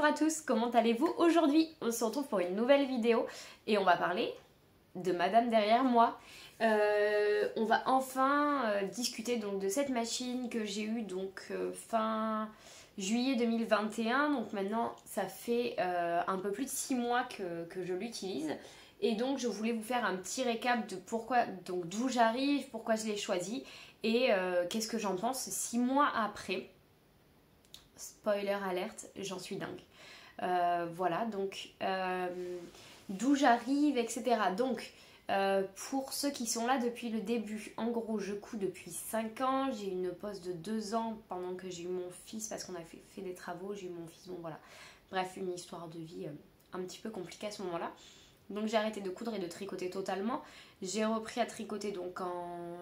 à tous, comment allez-vous aujourd'hui? On se retrouve pour une nouvelle vidéo et on va parler de Madame derrière moi. On va enfin discuter donc de cette machine que j'ai eue fin juillet 2021. Donc maintenant ça fait un peu plus de 6 mois que je l'utilise. Et donc je voulais vous faire un petit récap de pourquoi, donc d'où j'arrive, pourquoi je l'ai choisi et qu'est-ce que j'en pense 6 mois après. Spoiler alerte, j'en suis dingue. Voilà, donc d'où j'arrive, etc. Donc, pour ceux qui sont là depuis le début, en gros, je couds depuis 5 ans. J'ai eu une pause de 2 ans pendant que j'ai eu mon fils parce qu'on a fait des travaux. J'ai eu mon fils, bon voilà. Bref, une histoire de vie un petit peu compliquée à ce moment-là. Donc, j'ai arrêté de coudre et de tricoter totalement. J'ai repris à tricoter donc en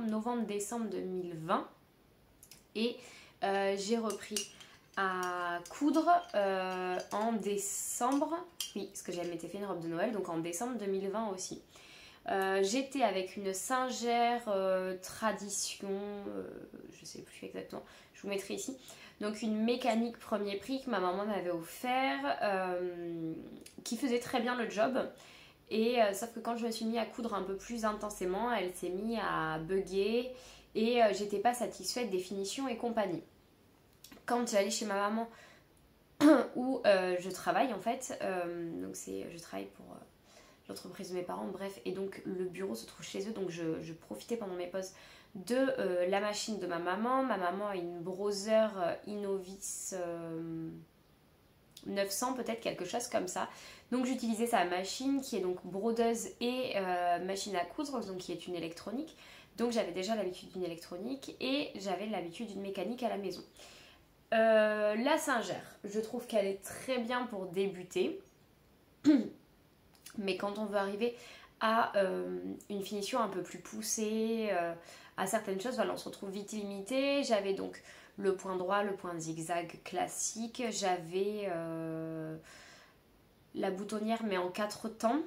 novembre-décembre 2020. Et j'ai repris à coudre en décembre, oui, parce que j'avais fait une robe de Noël, donc en décembre 2020 aussi. J'étais avec une Singère tradition, je sais plus exactement, je vous mettrai ici. Donc une mécanique premier prix que ma maman m'avait offert, qui faisait très bien le job. Et sauf que quand je me suis mis à coudre un peu plus intensément, elle s'est mise à bugger et j'étais pas satisfaite des finitions et compagnie. Quand j'allais chez ma maman où je travaille en fait, donc je travaille pour l'entreprise de mes parents, bref, et donc le bureau se trouve chez eux, donc je profitais pendant mes pauses de la machine de ma maman. Ma maman a une Brother Innovis 900 peut-être, quelque chose comme ça. Donc j'utilisais sa machine qui est donc brodeuse et machine à coudre, donc qui est une électronique. Donc j'avais déjà l'habitude d'une électronique et j'avais l'habitude d'une mécanique à la maison. La Singère, je trouve qu'elle est très bien pour débuter. Mais quand on veut arriver à une finition un peu plus poussée, à certaines choses, voilà, on se retrouve vite limité. J'avais donc le point droit, le point zigzag classique. J'avais la boutonnière mais en 4 temps.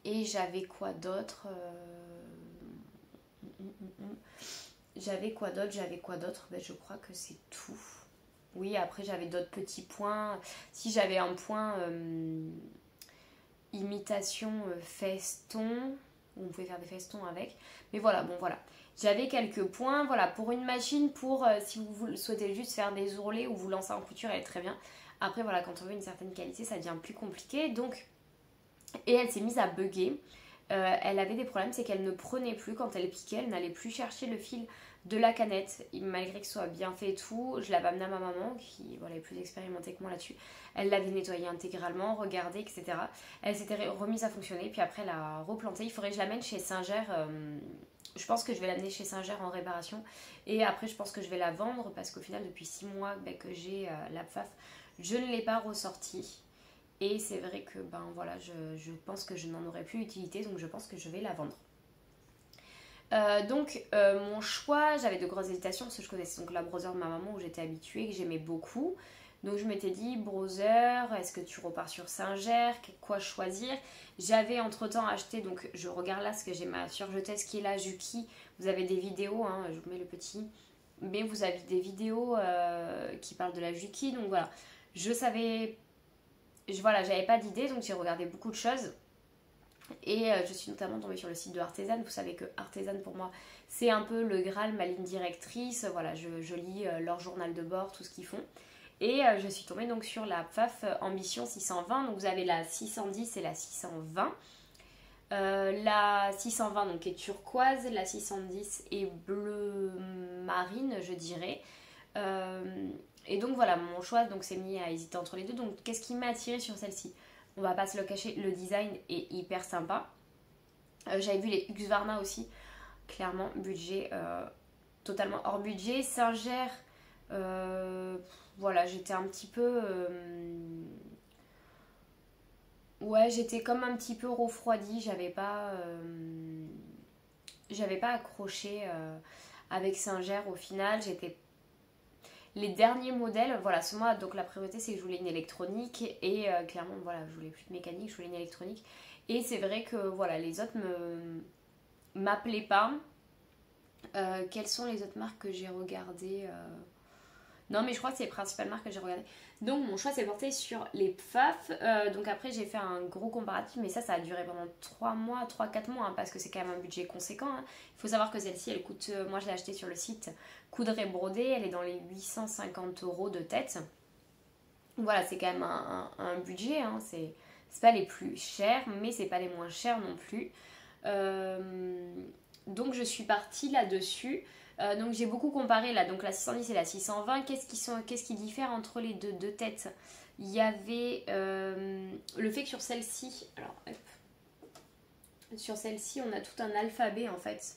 Et j'avais quoi d'autre J'avais quoi d'autre Ben, je crois que c'est tout. Oui, après j'avais d'autres petits points. Si j'avais un point imitation feston, on pouvait faire des festons avec. Mais voilà, bon voilà. J'avais quelques points. Voilà, pour une machine, pour si vous souhaitez juste faire des ourlets ou vous lancer en couture, elle est très bien. Après voilà, quand on veut une certaine qualité, ça devient plus compliqué. Donc, et elle s'est mise à bugger. Elle avait des problèmes, c'est qu'elle ne prenait plus quand elle piquait, elle n'allait plus chercher le fil de la canette, malgré que ce soit bien fait et tout. Je l'avais amené à ma maman qui voilà, est plus expérimentée que moi là-dessus. Elle l'avait nettoyé intégralement, regardé, etc. Elle s'était remise à fonctionner, puis après elle a replanté. Il faudrait que je l'amène chez Singère. Je pense que je vais l'amener chez Singère en réparation. Et après je pense que je vais la vendre parce qu'au final depuis 6 mois que j'ai la PFAF, je ne l'ai pas ressortie. Et c'est vrai que ben voilà, je pense que je n'en aurai plus utilité, donc je pense que je vais la vendre. Mon choix, j'avais de grosses hésitations parce que je connaissais donc la Brother de ma maman où j'étais habituée, que j'aimais beaucoup. Donc je m'étais dit, Brother, est-ce que tu repars sur Singère? Quoi choisir? J'avais entre temps acheté, donc je regarde là ce que j'ai ma surjeteuse qui est la Juki. Vous avez des vidéos, hein, je vous mets le petit. Mais vous avez des vidéos qui parlent de la Juki, donc voilà. Je savais... Voilà, j'avais pas d'idée, donc j'ai regardé beaucoup de choses. Et je suis notamment tombée sur le site de Artezan. Vous savez que Artezan pour moi c'est un peu le Graal, ma ligne directrice. Voilà, je lis leur journal de bord, tout ce qu'ils font. Et je suis tombée donc sur la PFAF Ambition 620. Donc vous avez la 610 et la 620. La 620 donc est turquoise, la 610 est bleu marine, je dirais. Et donc voilà, mon choix donc s'est mis à hésiter entre les deux. Donc qu'est-ce qui m'a attiré sur celle-ci? On va pas se le cacher, le design est hyper sympa. J'avais vu les Husqvarna aussi, clairement, budget totalement hors budget. Singère, voilà, j'étais un petit peu... ouais, j'étais comme un petit peu refroidie, j'avais pas accroché avec Singère au final. J'étais les derniers modèles, voilà, ce mois, donc la priorité c'est que je voulais une électronique et clairement, voilà, je voulais plus de mécanique, je voulais une électronique. Et c'est vrai que, voilà, les autres m'appelaient pas. Quelles sont les autres marques que j'ai regardées Non, mais je crois que c'est les principales marques que j'ai regardées. Donc mon choix s'est porté sur les Pfaff. Donc après j'ai fait un gros comparatif, mais ça a duré pendant 3 mois, 3-4 mois, hein, parce que c'est quand même un budget conséquent. Hein. Il faut savoir que celle-ci, elle coûte, moi je l'ai achetée sur le site Coudre et Broder, elle est dans les 850 € de tête. Voilà, c'est quand même un budget, hein. C'est pas les plus chers, mais c'est pas les moins chers non plus. Donc je suis partie là-dessus. Donc j'ai beaucoup comparé là, donc la 610 et la 620. Qu'est-ce qui diffère entre les deux têtes? Il y avait le fait que sur celle-ci, alors hop, sur celle-ci on a tout un alphabet en fait.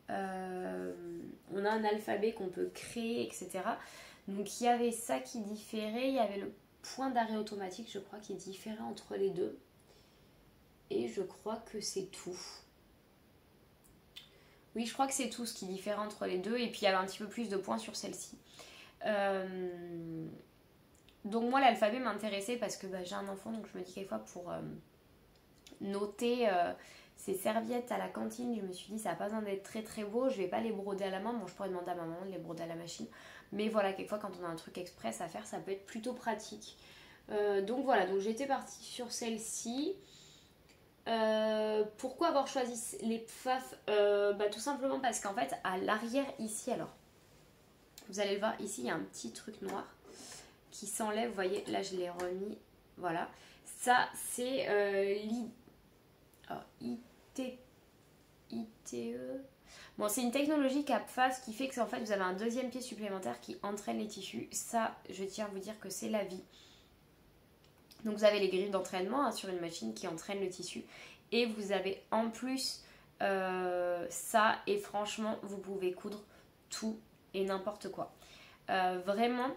On a un alphabet qu'on peut créer, etc. Donc il y avait ça qui différait, il y avait le point d'arrêt automatique, je crois, qui différait entre les deux. Et je crois que c'est tout. Oui, je crois que c'est tout ce qui diffère entre les deux. Et puis il y avait un petit peu plus de points sur celle-ci. Donc moi l'alphabet m'intéressait parce que j'ai un enfant, donc je me dis quelquefois pour noter ces serviettes à la cantine, je me suis dit ça n'a pas besoin d'être très très beau, je vais pas les broder à la main. Bon, je pourrais demander à ma maman de les broder à la machine. Mais voilà, quelquefois quand on a un truc express à faire, ça peut être plutôt pratique. Donc voilà, donc j'étais partie sur celle-ci. Pourquoi avoir choisi les Pfaff? Tout simplement parce qu'en fait à l'arrière ici, alors vous allez le voir ici, il y a un petit truc noir qui s'enlève, vous voyez, là je l'ai remis, voilà, ça c'est ITE. Bon, c'est une technologie Pfaff qui fait que en fait vous avez un deuxième pied supplémentaire qui entraîne les tissus. Ça, je tiens à vous dire que c'est la vie. Donc vous avez les griffes d'entraînement, hein, sur une machine qui entraîne le tissu. Et vous avez en plus ça. Et franchement, vous pouvez coudre tout et n'importe quoi. Vraiment,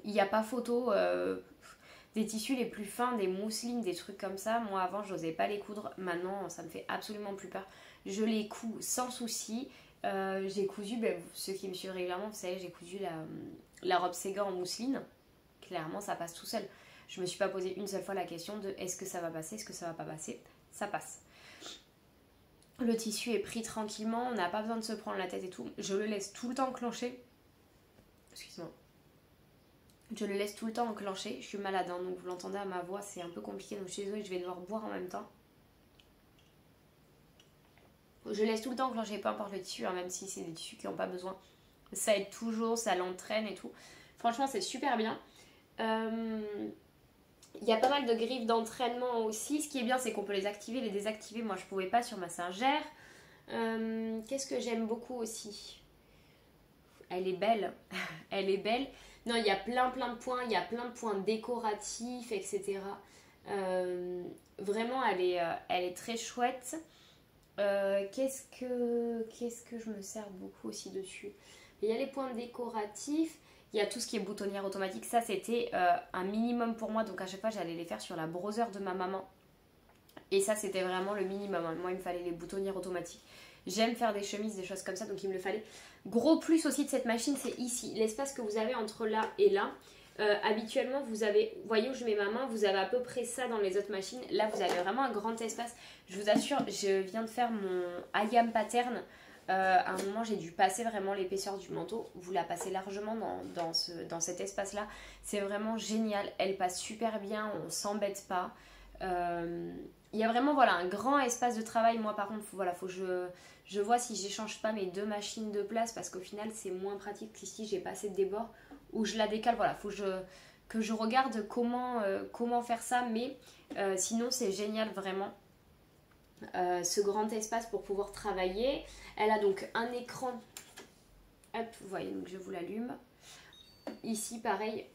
il n'y a pas photo. Des tissus les plus fins, des mousselines, des trucs comme ça. Moi avant, je n'osais pas les coudre. Maintenant, ça me fait absolument plus peur. Je les couds sans souci. J'ai cousu, ceux qui me suivent régulièrement, vous savez, j'ai cousu la robe Sega en mousseline. Clairement, ça passe tout seul. Je me suis pas posé une seule fois la question de est-ce que ça va passer, est-ce que ça va pas passer. Ça passe. Le tissu est pris tranquillement, on n'a pas besoin de se prendre la tête et tout. Je le laisse tout le temps enclencher. Excuse-moi. Je le laisse tout le temps enclencher. Je suis malade, hein, donc vous l'entendez à ma voix, c'est un peu compliqué. Donc je suis désolée, je vais devoir boire en même temps. Je laisse tout le temps enclencher, peu importe le tissu, hein, même si c'est des tissus qui n'ont pas besoin. Ça aide toujours, ça l'entraîne et tout. Franchement, c'est super bien. Il y a pas mal de griffes d'entraînement aussi. Ce qui est bien, c'est qu'on peut les activer, les désactiver. Moi, je pouvais pas sur ma singère. Qu'est-ce que j'aime beaucoup aussi? Elle est belle. Elle est belle. Non, il y a plein de points. Il y a plein de points décoratifs, etc. Vraiment, elle est très chouette. Qu'est-ce que je me sers beaucoup aussi dessus? Il y a les points décoratifs. Il y a tout ce qui est boutonnière automatique. Ça, c'était un minimum pour moi. Donc, à chaque fois, j'allais les faire sur la broseure de ma maman. Et ça, c'était vraiment le minimum. Moi, il me fallait les boutonnières automatiques. J'aime faire des chemises, des choses comme ça. Donc, il me le fallait. Gros plus aussi de cette machine, c'est ici. L'espace que vous avez entre là et là. Habituellement, vous voyez où je mets ma main, vous avez à peu près ça dans les autres machines. Là, vous avez vraiment un grand espace. Je vous assure, je viens de faire mon IAM pattern. À un moment, j'ai dû passer vraiment l'épaisseur du manteau. Vous la passez largement dans cet espace-là. C'est vraiment génial. Elle passe super bien, on s'embête pas. Il y a vraiment un grand espace de travail. Moi, par contre, faut que je vois si j'échange pas mes deux machines de place parce qu'au final, c'est moins pratique qu'ici, j'ai pas assez de débord. Ou je la décale, faut que je regarde comment faire ça, mais sinon c'est génial vraiment, ce grand espace pour pouvoir travailler. Elle a donc un écran, hop, vous voyez, donc je vous l'allume, ici pareil,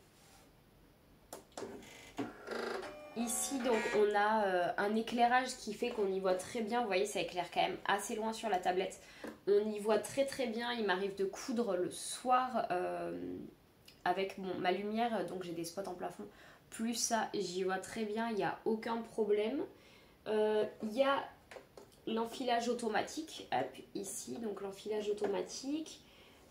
ici donc on a un éclairage qui fait qu'on y voit très bien, vous voyez ça éclaire quand même assez loin sur la tablette, on y voit très très bien. Il m'arrive de coudre le soir avec ma lumière, donc j'ai des spots en plafond, plus ça, j'y vois très bien, il n'y a aucun problème. Il y a l'enfilage automatique, hop, ici, donc l'enfilage automatique.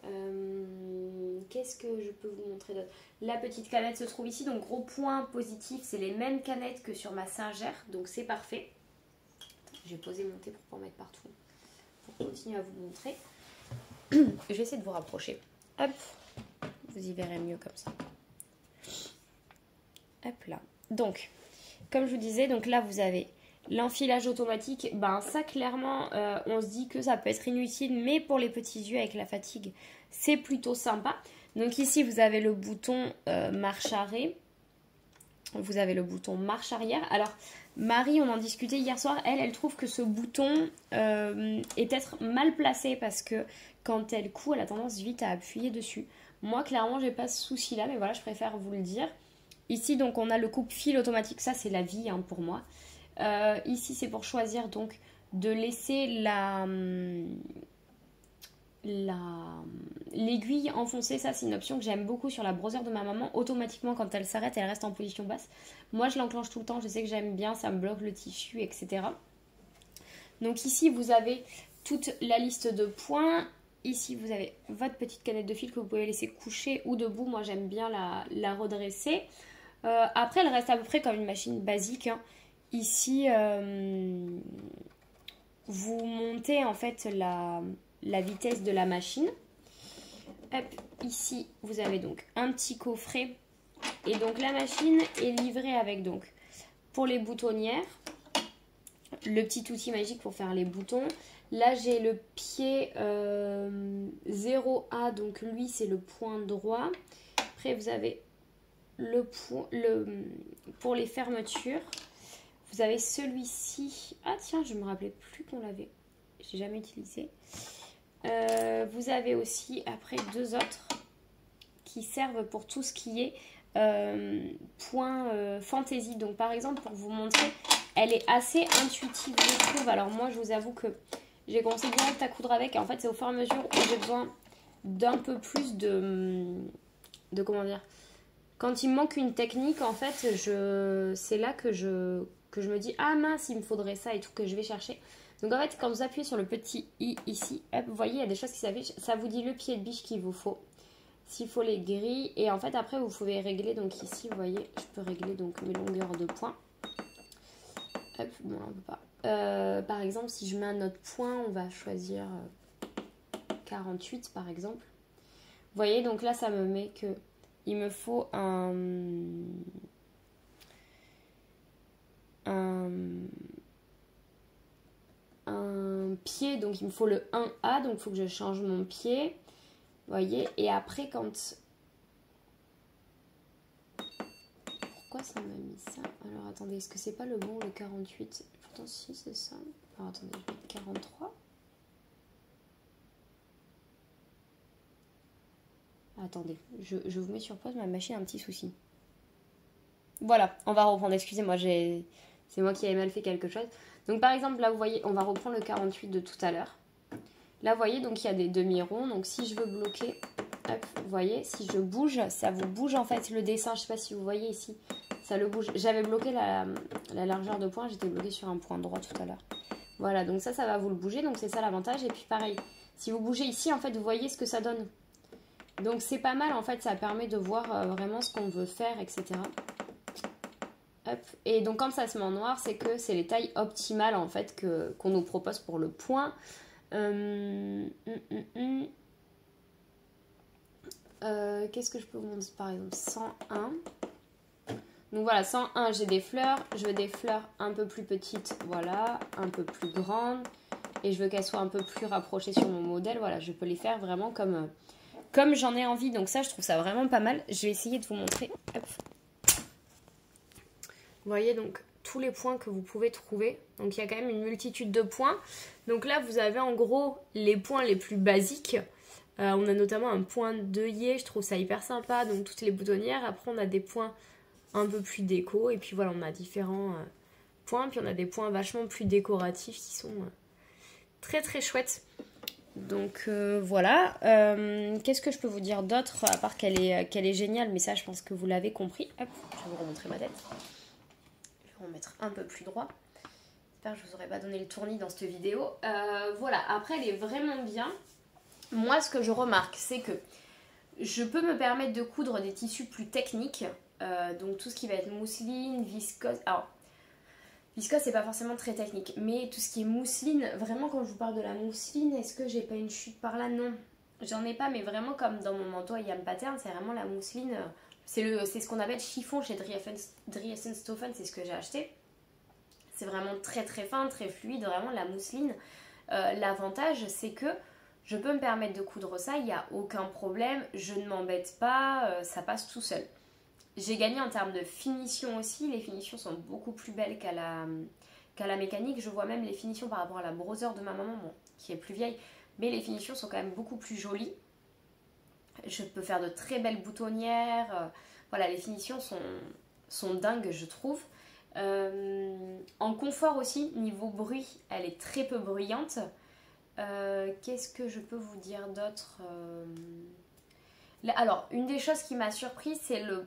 Qu'est-ce que je peux vous montrer d'autre? La petite canette se trouve ici, donc gros point positif, c'est les mêmes canettes que sur ma singère, donc c'est parfait. Je vais poser mon thé pour pas en mettre partout, pour continuer à vous montrer. Je vais essayer de vous rapprocher. Hop. vous y verrez mieux comme ça. Hop là. Donc, comme je vous disais, donc là vous avez l'enfilage automatique. Ben ça clairement, on se dit que ça peut être inutile, mais pour les petits yeux avec la fatigue, c'est plutôt sympa. Donc ici vous avez le bouton marche arrêt. Vous avez le bouton marche arrière. Alors Marie, on en discutait hier soir, elle trouve que ce bouton est peut-être mal placé parce que quand elle coud, elle a tendance vite à appuyer dessus. Moi clairement j'ai pas ce souci là, mais voilà, je préfère vous le dire. Ici donc on a le coupe-fil automatique, ça c'est la vie hein, pour moi. Ici c'est pour choisir donc de laisser l'aiguille enfoncée. Ça c'est une option que j'aime beaucoup sur la brosseur de ma maman. Automatiquement quand elle s'arrête, elle reste en position basse. Moi je l'enclenche tout le temps, je sais que j'aime bien, ça me bloque le tissu, etc. Donc ici vous avez toute la liste de points. Ici vous avez votre petite canette de fil que vous pouvez laisser coucher ou debout. Moi j'aime bien la redresser. Après elle reste à peu près comme une machine basique hein. Ici vous montez en fait la vitesse de la machine. Hop, ici vous avez donc un petit coffret et donc la machine est livrée avec donc pour les boutonnières le petit outil magique pour faire les boutons. Là j'ai le pied 0A, donc lui c'est le point droit. Après vous avez pour les fermetures, vous avez celui-ci. Ah tiens, je me rappelais plus qu'on l'avait, j'ai jamais utilisé. Vous avez aussi après deux autres qui servent pour tout ce qui est point fantaisie. Donc par exemple pour vous montrer, elle est assez intuitive je trouve. Alors moi je vous avoue que j'ai commencé direct à coudre avec et en fait c'est au fur et à mesure où j'ai besoin d'un peu plus de comment dire, quand il me manque une technique en fait c'est là que je me dis ah mince il me faudrait ça et tout, que je vais chercher. Donc en fait quand vous appuyez sur le petit i ici, hop, vous voyez il y a des choses qui s'affichent, ça vous dit le pied de biche qu'il vous faut, s'il faut les grilles, et en fait après vous pouvez régler. Donc ici vous voyez je peux régler donc mes longueurs de points. Hop, bon on peut pas. Par exemple si je mets un autre point, on va choisir 48 par exemple. Vous voyez donc là ça me met que il me faut un pied, donc il me faut le 1A, donc il faut que je change mon pied. Vous voyez, et après quand... Pourquoi ça m'a mis ça? Alors attendez, est-ce que c'est pas le bon, le 48? Pourtant si c'est ça. Alors attendez, je vais mettre 43. Attendez, je vous mets sur pause, ma machine a un petit souci. Voilà, on va reprendre, excusez-moi, c'est moi qui avais mal fait quelque chose. Donc par exemple, là vous voyez, on va reprendre le 48 de tout à l'heure. Là vous voyez, donc il y a des demi-ronds, donc si je veux bloquer, hop, vous voyez, si je bouge, ça vous bouge en fait le dessin, je sais pas si vous voyez ici, ça le bouge. J'avais bloqué la largeur de point, j'étais bloqué sur un point droit tout à l'heure. Voilà, donc ça va vous le bouger, donc c'est ça l'avantage. Et puis pareil, si vous bougez ici, en fait, vous voyez ce que ça donne. Donc c'est pas mal en fait, ça permet de voir vraiment ce qu'on veut faire, etc. Hop. Et donc quand ça se met en noir, c'est que c'est les tailles optimales en fait qu'on nous propose pour le point. Qu'est-ce que je peux vous montrer par exemple 101. Donc voilà, 101 j'ai des fleurs, je veux des fleurs un peu plus petites, voilà, un peu plus grandes. Et je veux qu'elles soient un peu plus rapprochées sur mon modèle, voilà, je peux les faire vraiment comme j'en ai envie. Donc ça je trouve ça vraiment pas mal. Je vais essayer de vous montrer. Hop. Vous voyez donc tous les points que vous pouvez trouver. Donc il y a quand même une multitude de points. Donc là vous avez en gros les points les plus basiques. On a notamment un point d'œillet, je trouve ça hyper sympa. Donc toutes les boutonnières. Après on a des points un peu plus déco. Et puis voilà, on a différents points. Puis on a des points vachement plus décoratifs qui sont très très chouettes. Donc voilà. Qu'est-ce que je peux vous dire d'autre à part qu'elle est géniale. Mais ça je pense que vous l'avez compris. Hop, je vais vous remontrer ma tête. Je vais remettre un peu plus droit. J'espère que je vous aurais pas donné le tournis dans cette vidéo. Voilà, après elle est vraiment bien. Moi ce que je remarque c'est que je peux me permettre de coudre des tissus plus techniques. Donc tout ce qui va être mousseline, viscose. Alors viscose c'est pas forcément très technique, mais tout ce qui est mousseline, vraiment quand je vous parle de la mousseline, est-ce que j'ai pas une chute par là? Non. j'en ai pas, mais vraiment comme dans mon manteau Ayam Pattern, c'est vraiment la mousseline. C'est ce qu'on appelle chiffon chez Driesenstoffen, c'est ce que j'ai acheté. C'est vraiment très très fin, très fluide, vraiment la mousseline. L'avantage, c'est que je peux me permettre de coudre ça, il n'y a aucun problème, je ne m'embête pas, ça passe tout seul. J'ai gagné en termes de finition aussi, les finitions sont beaucoup plus belles qu'à la mécanique. Je vois même les finitions par rapport à la Brother de ma maman, bon, qui est plus vieille, mais les finitions sont quand même beaucoup plus jolies. Je peux faire de très belles boutonnières, voilà, les finitions sont dingues, je trouve. En confort aussi, niveau bruit, elle est très peu bruyante. Qu'est-ce que je peux vous dire d'autre Alors, une des choses qui m'a surprise, c'est le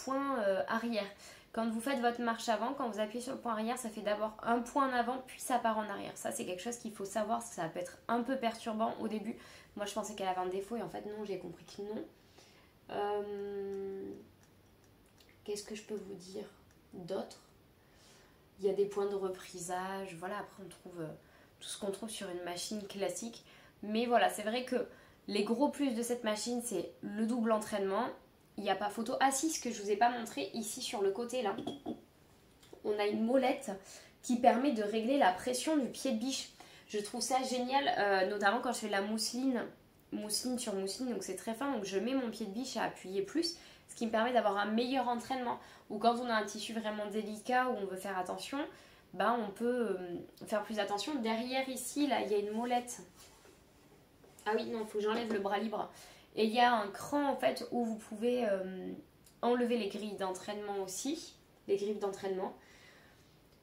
point arrière. Quand vous faites votre marche avant, quand vous appuyez sur le point arrière, ça fait d'abord un point en avant, puis ça part en arrière. Ça, c'est quelque chose qu'il faut savoir, ça peut être un peu perturbant au début. Moi, je pensais qu'elle avait un défaut et en fait, non, j'ai compris que non. Qu'est-ce que je peux vous dire d'autre? Il y a des points de reprisage, voilà, après on trouve tout ce qu'on trouve sur une machine classique. Mais voilà, c'est vrai que les gros plus de cette machine, c'est le double entraînement. Il n'y a pas photo. Ah si, ce que je ne vous ai pas montré, ici sur le côté là, on a une molette qui permet de régler la pression du pied de biche. Je trouve ça génial, notamment quand je fais de la mousseline sur mousseline, donc c'est très fin, donc je mets mon pied de biche à appuyer plus, ce qui me permet d'avoir un meilleur entraînement. Ou quand on a un tissu vraiment délicat où on veut faire attention, ben on peut faire plus attention. Derrière ici, là, il y a une molette. Ah oui, non, il faut que j'enlève le bras libre. Et il y a un cran en fait où vous pouvez enlever les grilles d'entraînement aussi, les griffes d'entraînement.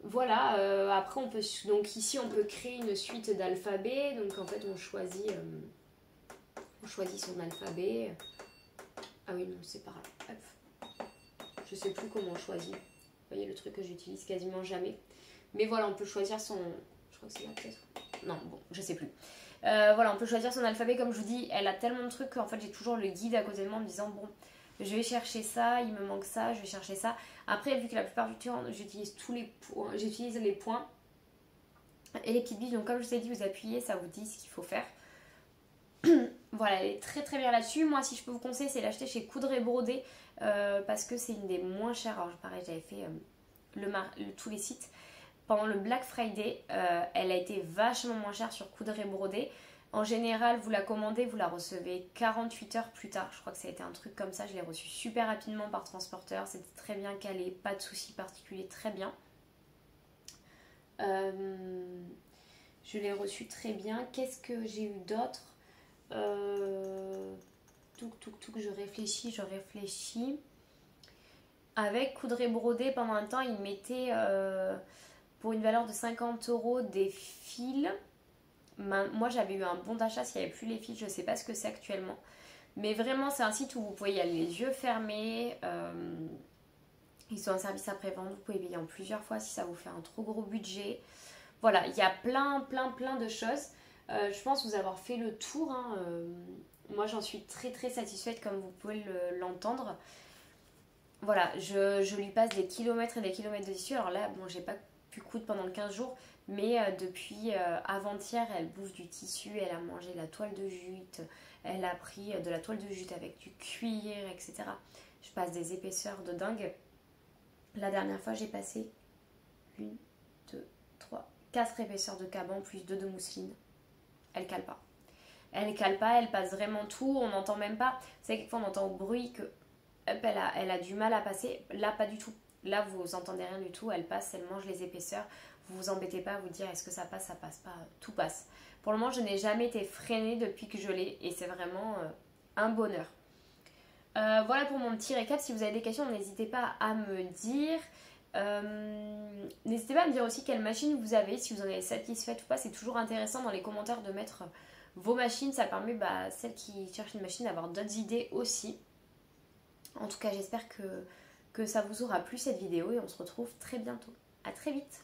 Voilà, après on peut, donc ici on peut créer une suite d'alphabets, donc en fait on choisit son alphabet. Ah oui, non, c'est pas grave. Hop. Je sais plus comment on choisit. Vous voyez le truc que j'utilise quasiment jamais. Mais voilà, on peut choisir son... Je crois que c'est là peut-être. Non, bon, je sais plus. Voilà, on peut choisir son alphabet. Comme je vous dis, elle a tellement de trucs qu'en fait j'ai toujours le guide à côté de moi en me disant bon, je vais chercher ça, il me manque ça, je vais chercher ça. Après, vu que la plupart du temps j'utilise j'utilise les points et les petites billes. Donc comme je vous ai dit, vous appuyez, ça vous dit ce qu'il faut faire. Voilà, elle est très très bien là-dessus. Moi, si je peux vous conseiller, c'est l'acheter chez Coudre et Broder parce que c'est une des moins chères. Alors pareil, j'avais fait tous les sites. Pendant le Black Friday, elle a été vachement moins chère sur Coudre et Broder. En général, vous la commandez, vous la recevez 48 heures plus tard. Je crois que ça a été un truc comme ça. Je l'ai reçue super rapidement par transporteur. C'était très bien calé, pas de soucis particuliers, très bien. Je l'ai reçue très bien. Qu'est-ce que j'ai eu d'autre? Je réfléchis. Avec Coudre et Broder, pendant un temps, ils mettaient pour une valeur de 50 € des fils. Moi, j'avais eu un bon d'achat s'il n'y avait plus les fils. Je ne sais pas ce que c'est actuellement. Mais vraiment, c'est un site où vous pouvez y aller les yeux fermés. Ils ont un service après-vente. Vous pouvez payer en plusieurs fois si ça vous fait un trop gros budget. Voilà, il y a plein de choses. Je pense vous avoir fait le tour. Moi, j'en suis très très satisfaite comme vous pouvez l'entendre. Voilà, je lui passe des kilomètres et des kilomètres de tissu. Alors là, bon, j'ai pas pu coudre pendant 15 jours, mais depuis avant-hier, elle bouffe du tissu, elle a mangé de la toile de jute, elle a pris de la toile de jute avec du cuir, etc. Je passe des épaisseurs de dingue. La dernière fois, j'ai passé 1, 2, 3, 4 épaisseurs de caban plus 2 de mousseline. Elle cale pas. Elle cale pas, elle passe vraiment tout, on n'entend même pas. C'est quelquefois on entend au bruit que elle a du mal à passer. Là, pas du tout. Là, vous entendez rien du tout. Elle passe, elle mange les épaisseurs. Vous vous embêtez pas à vous dire est-ce que ça passe pas. Tout passe. Pour le moment, je n'ai jamais été freinée depuis que je l'ai et c'est vraiment un bonheur. Voilà pour mon petit récap. Si vous avez des questions, n'hésitez pas à me dire. N'hésitez pas à me dire aussi quelle machine vous avez, si vous en êtes satisfaite ou pas. C'est toujours intéressant dans les commentaires de mettre vos machines. Ça permet celles qui cherchent une machine d'avoir d'autres idées aussi. En tout cas, j'espère que ça vous aura plu cette vidéo et on se retrouve très bientôt. À très vite!